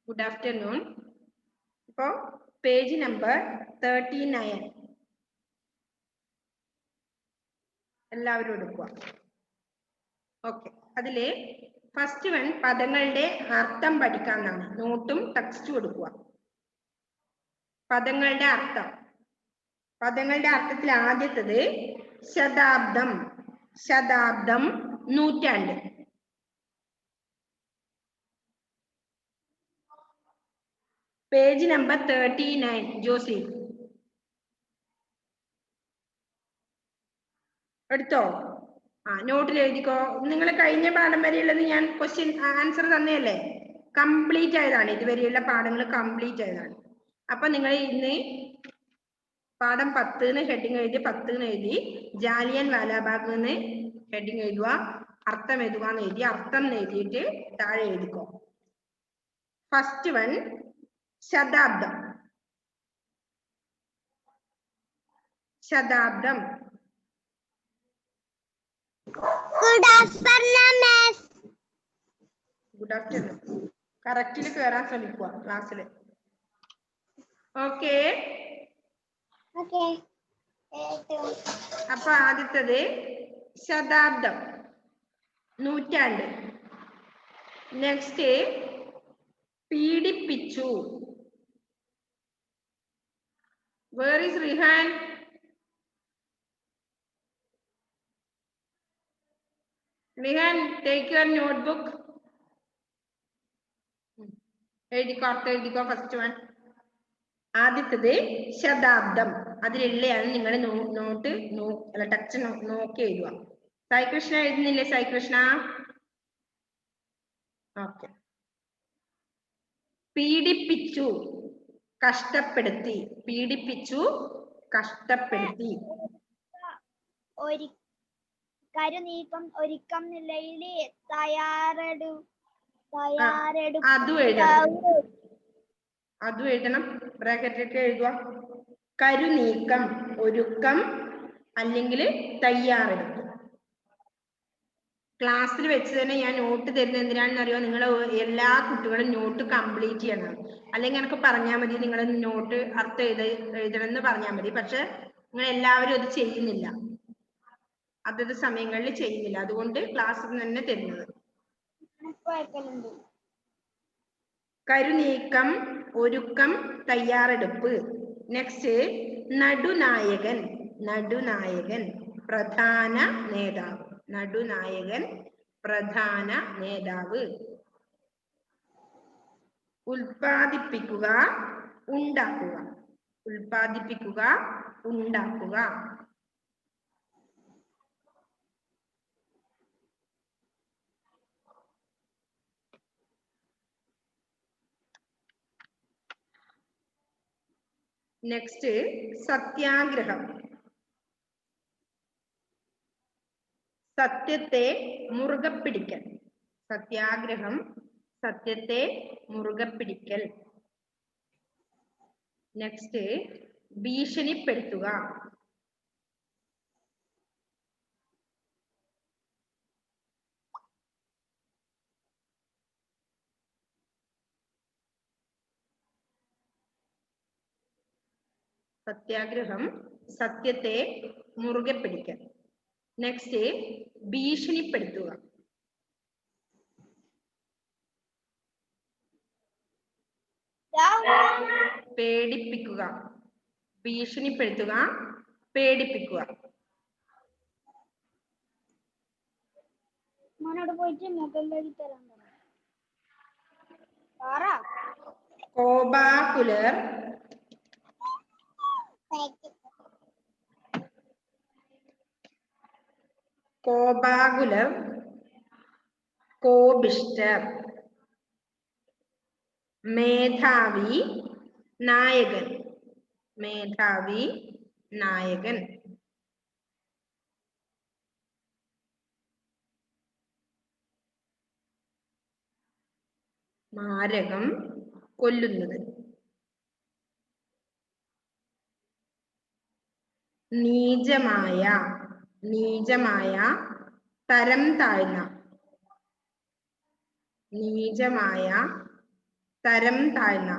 Good afternoon. ഇപ്പോൾ page number 39 എല്ലാവരും എടുക്കുക. ഓക്കെ, അതിലെ ഫസ്റ്റ് വൺ പദങ്ങളുടെ അർത്ഥം പഠിക്കാനാണ്. നോട്ടും ടെക്സ്റ്റും എടുക്കുക. പദങ്ങളുടെ അർത്ഥം. പദങ്ങളുടെ അർത്ഥത്തിൽ ആദ്യത്തേത് ശതാബ്ദം. ശതാബ്ദം നൂറ്റാണ്ട്. പേജ് നമ്പർ 39 ജോസി എടുത്തോ? നോട്ടിൽ എഴുതിക്കോ. നിങ്ങൾ കഴിഞ്ഞ പാഠം വരെയുള്ളത് ഞാൻ ക്വസ്റ്റ്യൻ ആൻസർ തന്നെയല്ലേ, കംപ്ലീറ്റ് ആയതാണ്. ഇതുവരെയുള്ള പാഠങ്ങൾ കംപ്ലീറ്റ് ആയതാണ്. അപ്പൊ നിങ്ങൾ ഇന്ന് പാഠം 10 ഹെഡിങ് എഴുതി, 10 എഴുതി, ജാലിയൻ വാലാബാഗ് എന്ന് ഹെഡിങ് എഴുതുക, അർത്ഥം എഴുതുക എന്ന് എഴുതി, അർത്ഥം എഴുതിയിട്ട് താഴെ എഴുതിക്കോ. ഫസ്റ്റ് വൺ ശതാബ്ദം. ശതാബ്ദം. Good afternoon miss. Good afternoon. കറക്റ്റിൽ കയറാൻ ശ്രമിക്കുക ക്ലാസ്സിൽ. ഓക്കെ. അപ്പൊ ആദ്യത്തേത് ശതാബ്ദം, നൂറ്റാണ്ട്. നെക്സ്റ്റ് പീഡിപ്പിച്ചു. Where is Rihan? Rihan, take your notebook. എഴുതിക്കോ, അർത്ഥം എഴുതിക്കോ. ഫസ്റ്റ് വൺ ആദ്യത്തേത് ശതാബ്ദം. അതിലുള്ളതാണ് നിങ്ങൾ നോട്ട് അല്ല ടെക്സ്റ്റ് നോക്കി എഴുതുക. സായികൃഷ്ണ എഴുതുന്നില്ലേ? സായികൃഷ്ണ. ഓക്കെ. പീഡിപ്പിച്ചു, കഷ്ടപ്പെടുത്തി. പീഡിപ്പിച്ചു, കഷ്ടപ്പെടുത്തി. കരുനീക്കം, ഒരുക്കം, നിലയിൽ, അതും എഴുതണം. ബ്രാക്കറ്റിലൊക്കെ എഴുതുക. കരുനീക്കം, ഒരുക്കം, അല്ലെങ്കിൽ തയ്യാറെടുപ്പ്. ക്ലാസ്സിൽ വെച്ച് തന്നെ ഞാൻ നോട്ട് തരുന്നത് എന്തിനാണെന്ന് അറിയോ? നിങ്ങൾ എല്ലാ കുട്ടികളും നോട്ട് കംപ്ലീറ്റ് ചെയ്യണം. അല്ലെങ്കിൽ എനിക്ക് പറഞ്ഞാൽ മതി, നിങ്ങൾ നോട്ട് അർത്ഥം എഴുതണം എന്ന് പറഞ്ഞാൽ മതി. പക്ഷെ നിങ്ങൾ എല്ലാവരും അത് ചെയ്യുന്നില്ല, അതത് സമയങ്ങളിൽ ചെയ്യുന്നില്ല. അതുകൊണ്ട് ക്ലാസ്സിൽ തന്നെ തരുന്നത്. കരുനീക്കം, ഒരുക്കം, തയ്യാറെടുപ്പ്. നെക്സ്റ്റ് നടുനായകൻ. നടുനായകൻ, പ്രധാന നേതാവ്. നടുനായകൻ, പ്രധാന നേതാവ്. ഉൽപ്പാദിപ്പിക്കുക, ഉണ്ടാക്കുക. ഉൽപ്പാദിപ്പിക്കുക, ഉണ്ടാക്കുക. നെക്സ്റ്റ് സത്യാഗ്രഹം. സത്യത്തെ മുറുകെ പിടിക്കൽ. സത്യാഗ്രഹം, സത്യത്തെ മുറുകെ പിടിക്കൽ. നെക്സ്റ്റ് ഭീഷണിപ്പെടുത്തുക. സത്യാഗ്രഹം, സത്യത്തെ മുറുകെ പിടിക്കൽ. നെക്സ്റ്റ് ഭീഷണിപ്പെടുത്തുക. പേടിപ്പിക്കുക. ഭീഷണിപ്പെടുത്തുക, പേടിപ്പിക്കുക. കോപാകുലർ, കോപാകുലർ, കോപിഷ്ഠർ. മേധാവി, നായകൻ. മേധാവി, നായകൻ. മാരകം, കൊല്ലുന്നത്. നീചമായ, നീചമായ, തരം താഴ്ന്ന. നീചമായ, തരം താഴ്ന്ന.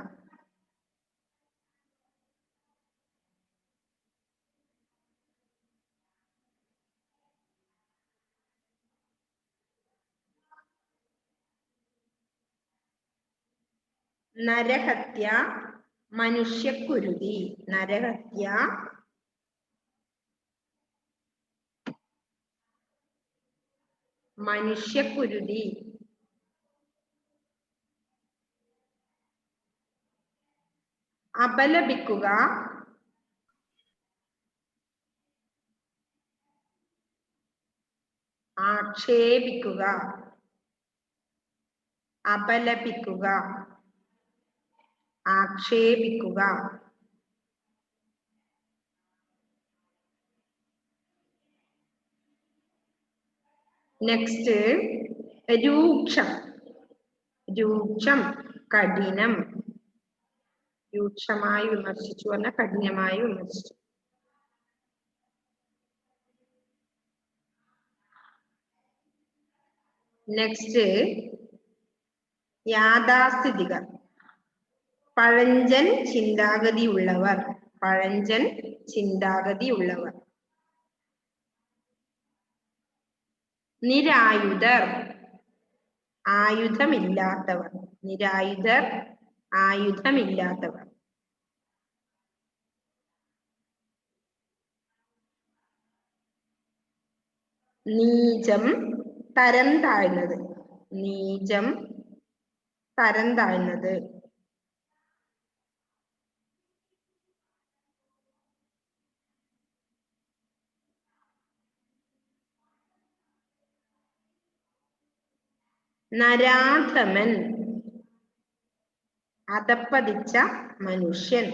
നരഹത്യ, മനുഷ്യക്കുരുതി. നരഹത്യ, മനുഷ്യക്കുരുതി. അപലപിക്കുക, ആക്ഷേപിക്കുക. അപലപിക്കുക, ആക്ഷേപിക്കുക. നെക്സ്റ്റ് രൂക്ഷം. രൂക്ഷം, കഠിനം. രൂക്ഷമായി വിമർശിച്ചു പറഞ്ഞാൽ കഠിനമായി വിമർശിച്ചു. നെക്സ്റ്റ് യാഥാസ്ഥിതികർ. പഴഞ്ചൻ ചിന്താഗതിയുള്ളവർ. പഴഞ്ചൻ ചിന്താഗതിയുള്ളവർ. നിരായുധർ, ആയുധമില്ലാത്തവർ. നിരായുധർ, ആയുധമില്ലാത്തവർ. നീചം, തരം താഴ്ന്നത്. നീചം, തരം താഴ്ന്നത്. നരാധമൻ, അധപ്പതിച്ച മനുഷ്യൻ.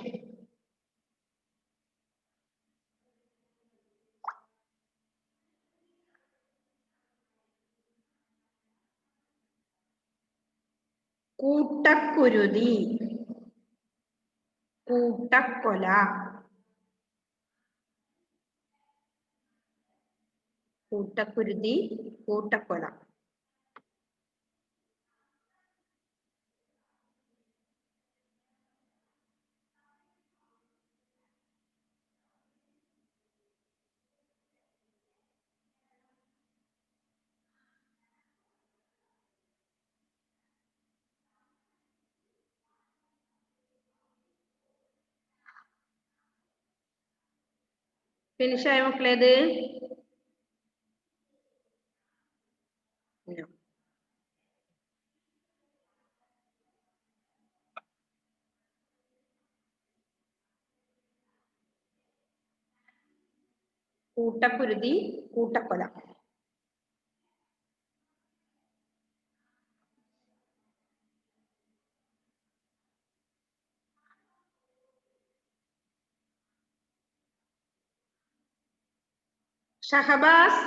കൂട്ടക്കുരുതി, കൂട്ടക്കൊല. കൂട്ടക്കുരുതി, കൂട്ടക്കൊല. ഫിനിഷ് ആയ മക്കളേത്? കൂട്ടക്കുരുതി, കൂട്ടക്കൊല. ഷഹബാസ്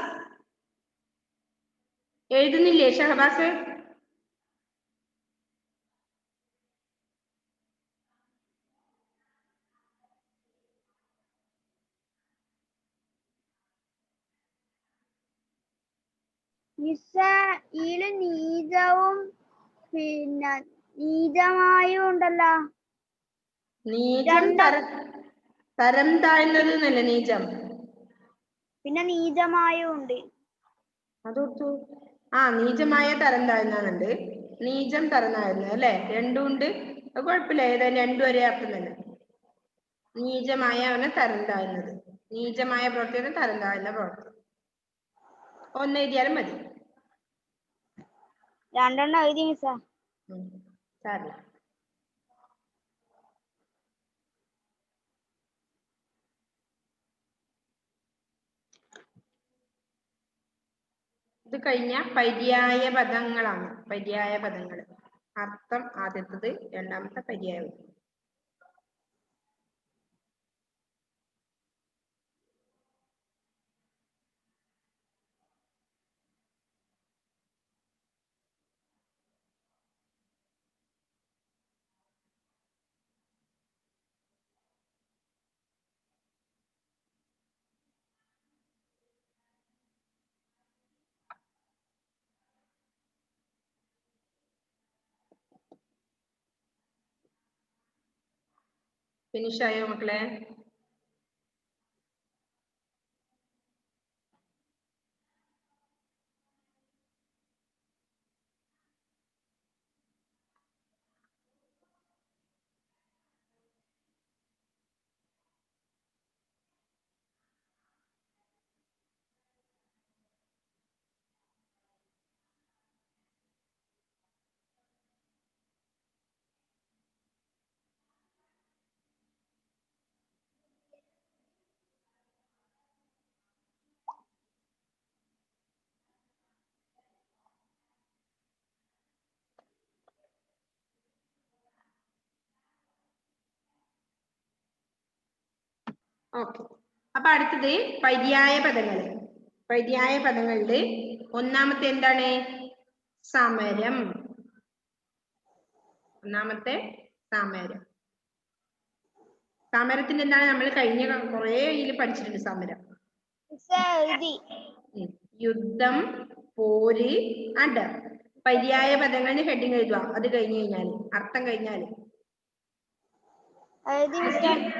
എഴുതുന്നില്ലേ? ഷഹബാസ് ഇതില് നീചവും പിന്നെ നീചമായും ഉണ്ടല്ലോ. നീചം, തരം താഴ്ന്നത് എന്നല്ലേ നീചം? പിന്നെ നീചമായും ഉണ്ട്. അതൊർത്തു. ആ, നീചമായ തരം താഴ്ന്നുണ്ട്, നീചം തരം താഴ്ന്നത് അല്ലെ? രണ്ടും ഉണ്ട്. അത് കുഴപ്പമില്ല, ഏതായാലും രണ്ടും ഒരേ അർത്ഥം തന്നെ. നീചമായ അവനെ തരം താഴ്ന്നത്. നീചമായ പ്രവൃത്തിയുടെ തരം താഴ്ന്ന പ്രവൃത്തി. ഒന്ന് എഴുതിയാലും മതി. രണ്ടെണ്ണം എഴുതി മിസ്സാ. സാരില്ല. ഇത് കഴിഞ്ഞ പര്യായ പദങ്ങളാണ്. പര്യായ പദങ്ങൾ. അർത്ഥം ആദ്യത്തത്, രണ്ടാമത്തെ പര്യായം. ഫിനിഷ് ആയോ മക്കളെ? ഓക്കെ. അപ്പൊ അടുത്തത് പര്യായ പദങ്ങൾ. പര്യായ പദങ്ങളില് ഒന്നാമത്തെ എന്താണ്? സമരം. ഒന്നാമത്തെ സമരം. സമരത്തിന്റെ എന്താണ്? നമ്മൾ കഴിഞ്ഞ കുറെ ഇതിൽ പഠിച്ചിട്ടുണ്ട് സമരം. യുദ്ധം, പോര്, അടർ. പര്യായ പദങ്ങളുടെ ഹെഡിങ് എഴുതുക. അത് കഴിഞ്ഞു കഴിഞ്ഞാൽ അർത്ഥം കഴിഞ്ഞാൽ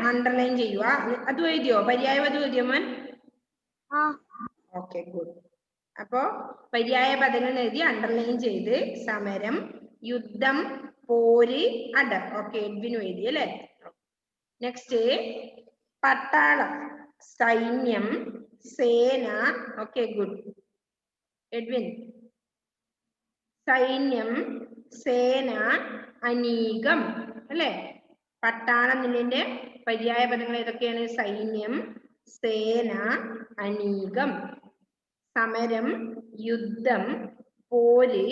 അണ്ടർലൈൻ ചെയ്യുക. അത് എഴുതിയോ? പര്യായ പദം എഴുതിയോ മോൻ? Okay, good. അപ്പോ പര്യായ പദങ്ങൾ എഴുതി അണ്ടർലൈൻ ചെയ്ത് സമരം, യുദ്ധം, പോര്, അടർ. ഓക്കെ, എഡ്വിനും എഴുതി അല്ലേ? നെക്സ്റ്റ് പട്ടാളം, സൈന്യം, സേന. Okay, good. എഡ്വിൻ. സൈന്യം, സേന, അനീകം അല്ലേ? പട്ടാളം എന്നതിന്റെ പര്യായ പദങ്ങൾ ഏതൊക്കെയാണ്? സൈന്യം, സേന, അനീകം. സമരം, യുദ്ധം, പോര്,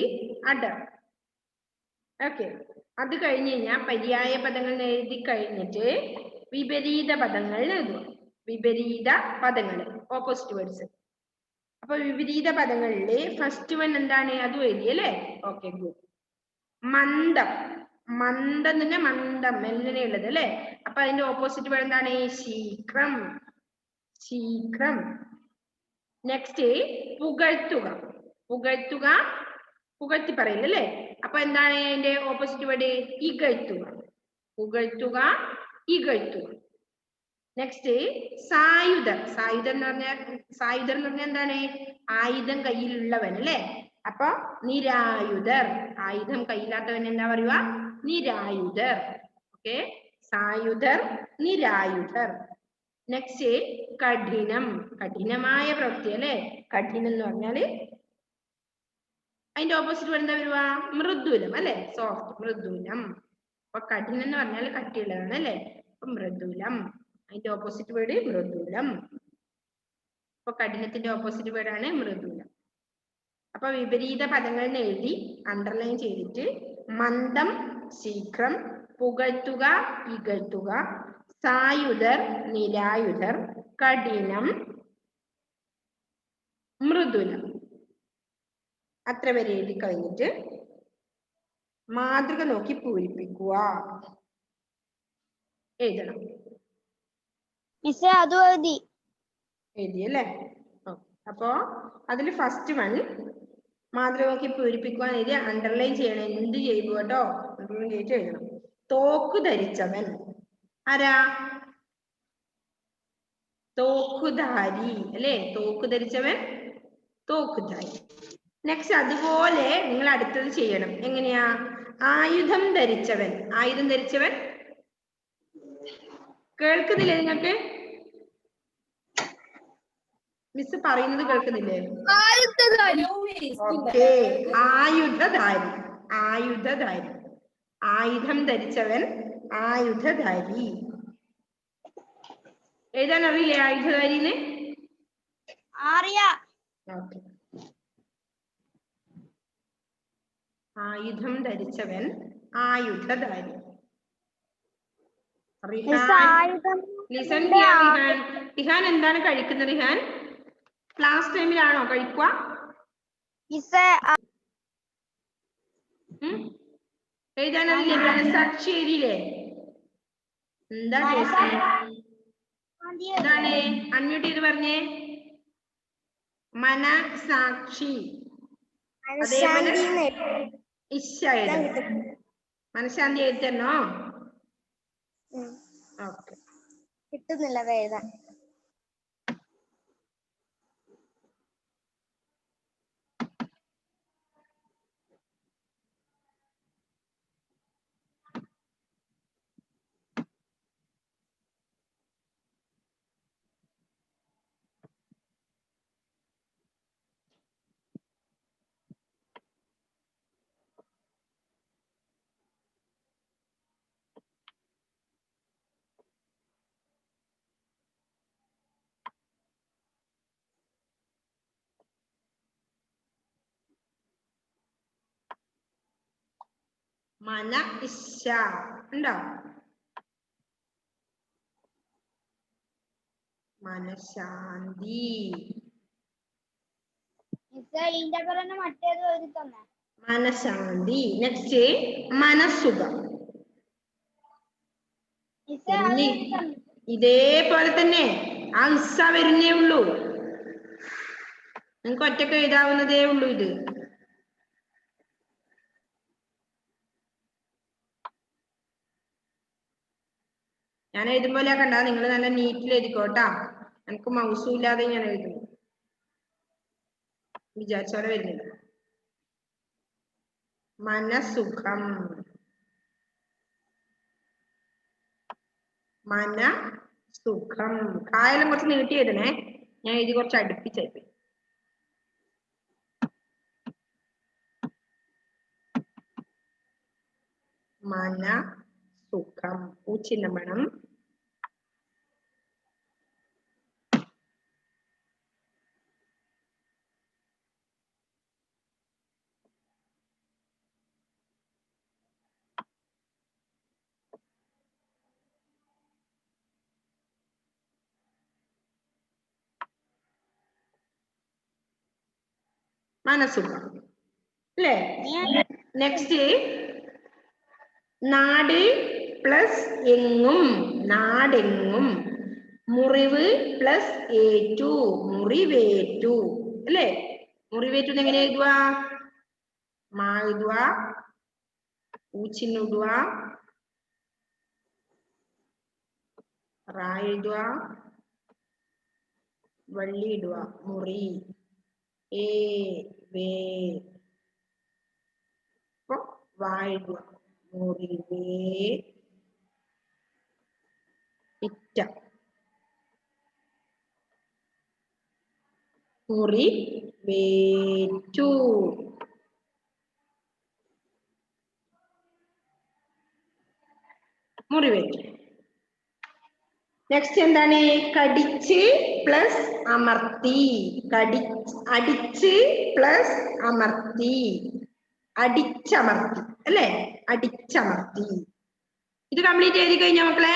അടർ. ഓക്കെ. അത് കഴിഞ്ഞ് കഴിഞ്ഞാൽ പര്യായ പദങ്ങൾ എഴുതി കഴിഞ്ഞിട്ട് വിപരീത പദങ്ങൾ എഴുതുക. വിപരീത പദങ്ങൾ, ഓപ്പോസിറ്റ് വേർഡ്സ്. അപ്പൊ വിപരീത പദങ്ങളില് ഫസ്റ്റ് വൺ എന്താണ്? അതും എഴുതി അല്ലേ? Okay, good. മന്ദം. മന്ദം തന്നെ മന്ദം മെല്ലനെ ഉള്ളത് അല്ലേ? അപ്പൊ അതിന്റെ ഓപ്പോസിറ്റ് വേർഡ് എന്താണ്? ശീഘ്രം. ശീഘ്രം. നെക്സ്റ്റ് പുകഴ്ത്തുക. പുകഴ്ത്തുക, പുകഴ്ത്തി പറയില്ല അല്ലേ? അപ്പൊ എന്താണ് അതിന്റെ ഓപ്പോസിറ്റ് വേർഡ്? ഇകഴ്ത്തുക. പുകഴ്ത്തുക, ഇകഴ്ത്തുക. നെക്സ്റ്റ് സായുധർ. സായുധർ എന്ന് പറഞ്ഞാൽ എന്താണ്? ആയുധം കയ്യിലുള്ളവൻ അല്ലേ? അപ്പൊ നിരായുധർ. ആയുധം കയ്യിലാത്തവൻ എന്താ പറയുക? നിരായുധർ. ഓക്കെ, സായുധർ, നിരായുധർ. നെക്സ്റ്റ് കഠിനം. കഠിനമായ പ്രവൃത്തി അല്ലേ? കഠിനം എന്ന് പറഞ്ഞാല് അതിന്റെ ഓപ്പോസിറ്റ് വേർഡ് എന്താ വരുക? മൃദുലം അല്ലെ? സോഫ്റ്റ്, മൃദുലം. അപ്പൊ കഠിനം എന്ന് പറഞ്ഞാൽ കട്ടിയുള്ളതാണ് അല്ലെ? അപ്പൊ മൃദുലം. അതിന്റെ ഓപ്പോസിറ്റ് വേർഡ് മൃദുലം. അപ്പൊ കഠിനത്തിന്റെ ഓപ്പോസിറ്റ് വേർഡ് ആണ് മൃദുലം. അപ്പൊ വിപരീത പദങ്ങൾ എഴുതി അണ്ടർലൈൻ ചെയ്തിട്ട് മന്ദം, ശീഘ്രം, പുകഴ്ത്തുക, ഇകഴ്ത്തുക, സായുധർ, നിരായുധർ, കഠിനം, മൃദുലം. അത്ര വരെ എഴുതി കഴിഞ്ഞിട്ട് മാതൃക നോക്കി പൂരിപ്പിക്കുക. എഴുതണം. എഴുതി അല്ലേ? അപ്പോ അതിൽ ഫസ്റ്റ് വൺ മാതൃക നോക്കി പൂരിപ്പിക്കുവാൻ എഴുതി അണ്ടർലൈൻ ചെയ്യണം. എന്ത് ചെയ്തു കേട്ടോ? അണ്ടർലൈൻ ചെയ്തിട്ട് എഴുതണം. തോക്ക് ധരിച്ചവൻ. ആരാ? തോക്കുധാരി അല്ലേ? തോക്ക് ധരിച്ചവൻ, തോക്കുധാരി. നെക്സ്റ്റ് അതുപോലെ നിങ്ങൾ അടുത്തത് ചെയ്യണം. എങ്ങനെയാ? ആയുധം ധരിച്ചവൻ. ആയുധം ധരിച്ചവൻ കേൾക്കുന്നില്ലേ നിങ്ങൾക്ക്? മിസ് പറയുന്നത് കേൾക്കുന്നില്ലേ? ഓക്കെ, ആയുധധാരി. ആയുധധാരി. ആയുധം ധരിച്ചവൻ, ആയുധധാരി. എഴുതാൻ അറിയില്ലേ ആയുധധാരിന്ന്? ഓക്കെ. ആയുധം ധരിച്ചവൻ, ആയുധധാരി. Listen here Rihan. റിഹാൻ എന്താണ് കഴിക്കുന്നത്? റിഹാൻ ക്ലാസ് ടൈമിലാണോ കഴിക്കുക? എഴുതാനറിയില്ലേ? മനസാക്ഷി എഴുതിയില്ലേ? എന്താ എന്താണ്? അൺമ്യൂട്ട് ചെയ്ത് പറഞ്ഞേ. മനസാക്ഷി. അതേപോലെ ഇശ എഴുതണം. മനഃശാന്തി എഴുതണോ? ഓക്കെ. കിട്ടുന്നില്ല വേദന. മന ഇശ ഉണ്ടോ? മനഃശാന്തി. ഇതിന്റെ തന്നെ മറ്റേത് എഴുതി തന്നെ. മനഃശാന്തി. നെക്സ്റ്റ് മനസുഖം. ഇതേപോലെ തന്നെ ആ ഇസ വരുന്നേ ഉള്ളൂ. നിങ്ങൾക്ക് ഒറ്റക്ക് എഴുതാവുന്നതേ ഉള്ളൂ ഇത്. ഞാൻ എഴുതുമ്പോലെ കണ്ടാ നിങ്ങൾ നല്ല നീറ്റിൽ എഴുതിക്കോട്ടാ. എനിക്ക് മൗസും ഇല്ലാതെ ഞാൻ എഴുതുന്നു. വിചാരിച്ചോടെ വരുന്നില്ല. മനസുഖം. മനസുഖം. കായെല്ലാം കുറച്ച് നീട്ടി എഴുതണേ. ഞാൻ എഴുതി കുറച്ച് അടുപ്പിച്ചായി. മനസുഖം. ഊച്ചിന്റെ മണം. മനസുഖം അല്ലേ? നെക്സ്റ്റ് നാട് പ്ലസ് എങ്ങും. നാടെങ്ങും. മുറിവ് പ്ലസ് ഏറ്റു. മുറിവേറ്റു അല്ലേ? മുറിവേറ്റു എങ്ങനെ എഴുതുക? മാ എഴുതുക, ഊച്ചിന്നിടുക, റാ എഴുതുക, വള്ളി ഇടുക. മുറി. ഏ വേ. അപ്പൊ വാ എഴുതുക. മുറിവേ ഇറ്റ. മുറി വേറ്റു. മുറിവേറ്റു. നെക്സ്റ്റ് എന്താണ്? കടിച്ച് പ്ലസ് അമർത്തി. അടിച്ച് പ്ലസ് അമർത്തി. അടിച്ചമർത്തി അല്ലേ? അടിച്ചമർത്തി. ഇത് കംപ്ലീറ്റ് എഴുതി കഴിഞ്ഞ മക്കളെ?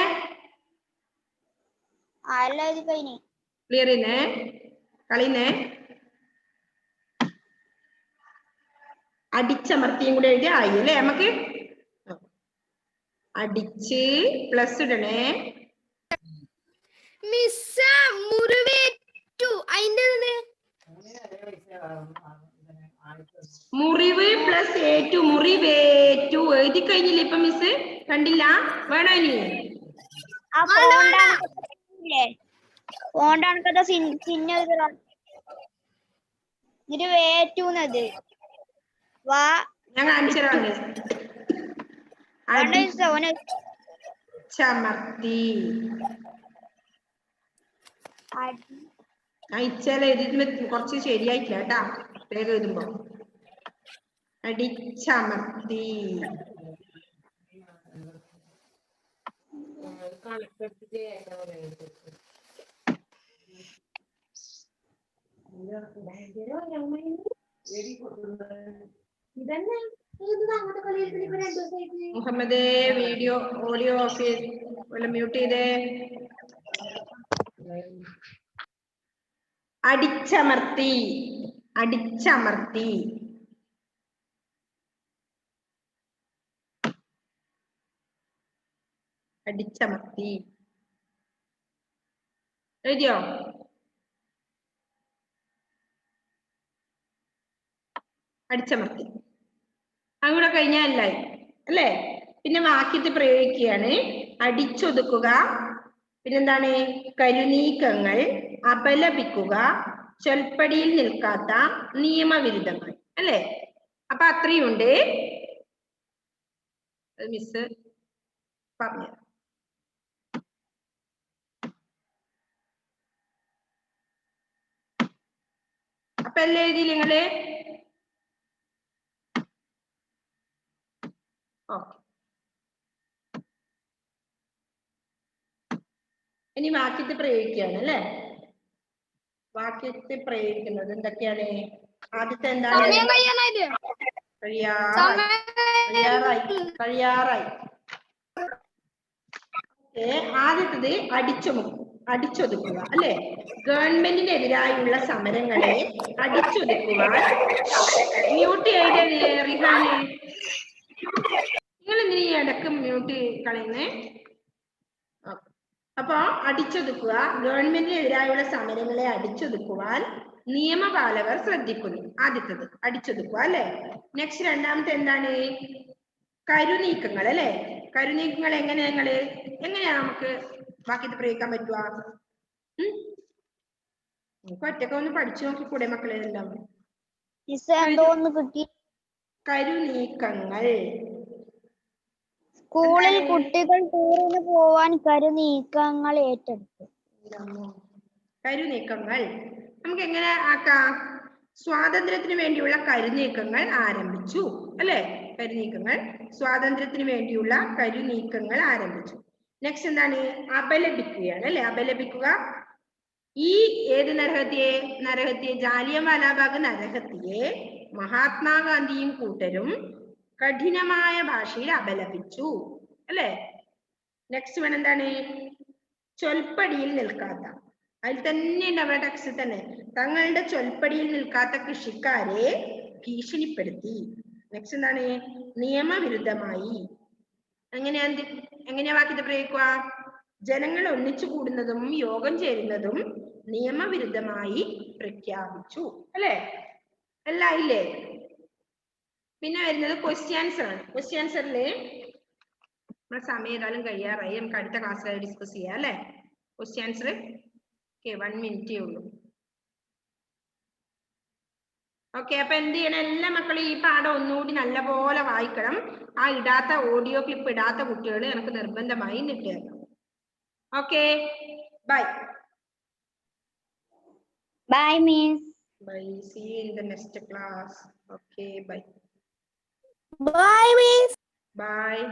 ക്ലിയർ ചെയ്യുന്നേ, കളിന്നേ. അടിച്ചമർത്തിയും കൂടെ എഴുതി ആയി അല്ലേ നമുക്ക്? അടിച്ച് പ്ലസ് ഇടണേ. മുറിവ് പ്ലസ് ഏറ്റു. മുറിവേറ്റു എഴുതി കഴിഞ്ഞില്ല ഇപ്പൊ മിസ്? കണ്ടില്ല? വേണോ ഇനി? ഞാൻ കാണിച്ചു തരാം. അടിച്ചമർത്തി. ഇച്ചാൽ എഴുതിയിട്ട് കുറച്ച് ശരിയായിട്ടില്ല കേട്ടാ. വേഗം എഴുതുമ്പോ അടിച്ചമർത്തി. മുഹമ്മദേ വീഡിയോ ഓഡിയോ ഓഫ് മ്യൂട്ട് ചെയ്തേ. അടിച്ചമർത്തി. അടിച്ചമർത്തി. അടിച്ചമർത്തി. എഴുതിയോ? അടിച്ചമർത്തി. അങ്ങോട്ട് കഴിഞ്ഞാൽ അല്ലേ? പിന്നെ വാക്യത്തെ പ്രയോഗിക്കുകയാണ്. അടിച്ചൊതുക്കുക, പിന്നെന്താണ് കരുനീക്കങ്ങൾ, അപലപിക്കുക, ചൊൽപ്പടിയിൽ നിൽക്കാത്ത, നിയമവിരുദ്ധങ്ങൾ അല്ലേ? അപ്പൊ അത്രയുണ്ട്. മിസ് പറഞ്ഞു. അപ്പൊ എല്ലാം എഴുതി നിങ്ങള്? ഓക്കെ. ഇനി വാക്യത്തിൽ പ്രയോഗിക്കുകയാണ് അല്ലേ? വാക്യത്തിൽ പ്രയോഗിക്കുന്നത് എന്തൊക്കെയാണ്? ആദ്യത്തെ എന്താണ്? കഴിയാറായി. ആദ്യത്തത് അടിച്ചൊതുക്കുക അല്ലെ? ഗവൺമെന്റിനെതിരായുള്ള സമരങ്ങളെ അടിച്ചൊതുക്കുവാൻ. മ്യൂട്ട് ചെയ്തേ റിഹാന്, നിങ്ങൾ എന്തിനാ ഈ ഇടക്ക് മ്യൂട്ട് കളയുന്നേ? അപ്പൊ അടിച്ചൊതുക്കുക, ഗവൺമെന്റിനെതിരായുള്ള സമരങ്ങളെ അടിച്ചൊതുക്കുവാൻ നിയമപാലകർ ശ്രദ്ധിക്കുന്നു. ആദ്യത്തത് അടിച്ചൊതുക്കുക അല്ലെ? നെക്സ്റ്റ് രണ്ടാമത്തെ എന്താണ്? കരുനീക്കങ്ങൾ അല്ലെ? കരുനീക്കങ്ങൾ എങ്ങനെയാ നമുക്ക് വാക്യത്തിൽ പ്രയോഗിക്കാൻ പറ്റുക? ഒറ്റക്ക് ഒന്ന് പഠിച്ചു നോക്കിക്കൂടെ മക്കളെ? എല്ലാം കരുനീക്കങ്ങൾ. സ്കൂളിൽ കുട്ടികൾ ടൂറിന് പോവാൻ കരുനീക്കങ്ങൾ ഏറ്റെടുത്തു. കരുനീക്കങ്ങൾ നമുക്ക് എങ്ങനെ ആക്കാം? സ്വാതന്ത്ര്യത്തിന് വേണ്ടിയുള്ള കരുനീക്കങ്ങൾ ആരംഭിച്ചു അല്ലെ? കരുനീക്കങ്ങൾ, സ്വാതന്ത്ര്യത്തിന് വേണ്ടിയുള്ള കരുനീക്കങ്ങൾ ആരംഭിച്ചു. നെക്സ്റ്റ് എന്താണ്? അപലപിക്കുകയാണ് അല്ലെ? അപലപിക്കുക. ഈ ഏത് നരഹത്യയെ ജാലിയൻവാലാബാഗ് നരഹത്യയെ മഹാത്മാഗാന്ധിയും കൂട്ടരും കഠിനമായ ഭാഷയിൽ അപലപിച്ചു അല്ലെ? നെക്സ്റ്റ് വൺ എന്താണ്? ചൊൽപ്പടിയിൽ നിൽക്കാത്ത. അതിൽ തന്നെ ഉണ്ട് അവരുടെ ടെക്സ്റ്റ് തന്നെ. തങ്ങളുടെ ചൊൽപ്പടിയിൽ നിൽക്കാത്ത കൃഷിക്കാരെ ഭീഷണിപ്പെടുത്തി. നെക്സ്റ്റ് എന്താണ്? നിയമവിരുദ്ധമായി. എങ്ങനെയാ വാക്യത്തെ പ്രയോഗിക്കുക? ജനങ്ങൾ ഒന്നിച്ചു കൂടുന്നതും യോഗം ചേരുന്നതും നിയമവിരുദ്ധമായി പ്രഖ്യാപിച്ചു അല്ലെ? എല്ലാം ഇല്ലേ? പിന്നെ വരുന്നത് ക്വസ്റ്റ്യൻ ആൻസർ ആണ്. ക്വസ്റ്റ്യൻ ആൻസറില് നമ്മുടെ സമയം ഏതായാലും കഴിയാറായി. നമുക്ക് അടുത്ത ക്ലാസ്സിൽ ഡിസ്കസ് ചെയ്യാം അല്ലെ? ക്വസ്റ്റ്യൻ ആൻസർ 1 മിനിറ്റേ ഉള്ളൂ. ഓക്കെ. അപ്പൊ എന്ത് ചെയ്യണം? എല്ലാ മക്കളും ഈ പാഠം ഒന്നുകൂടി നല്ലപോലെ വായിക്കണം. ആ ഇടാത്ത ഓഡിയോ ക്ലിപ്പ് ഇടാത്ത കുട്ടികൾ എനിക്ക് നിർബന്ധമായി ഇട്ട് തരണം. Okay, bye. Bye miss. Bye. See you in the next class. Okay, bye. Bye miss. Bye.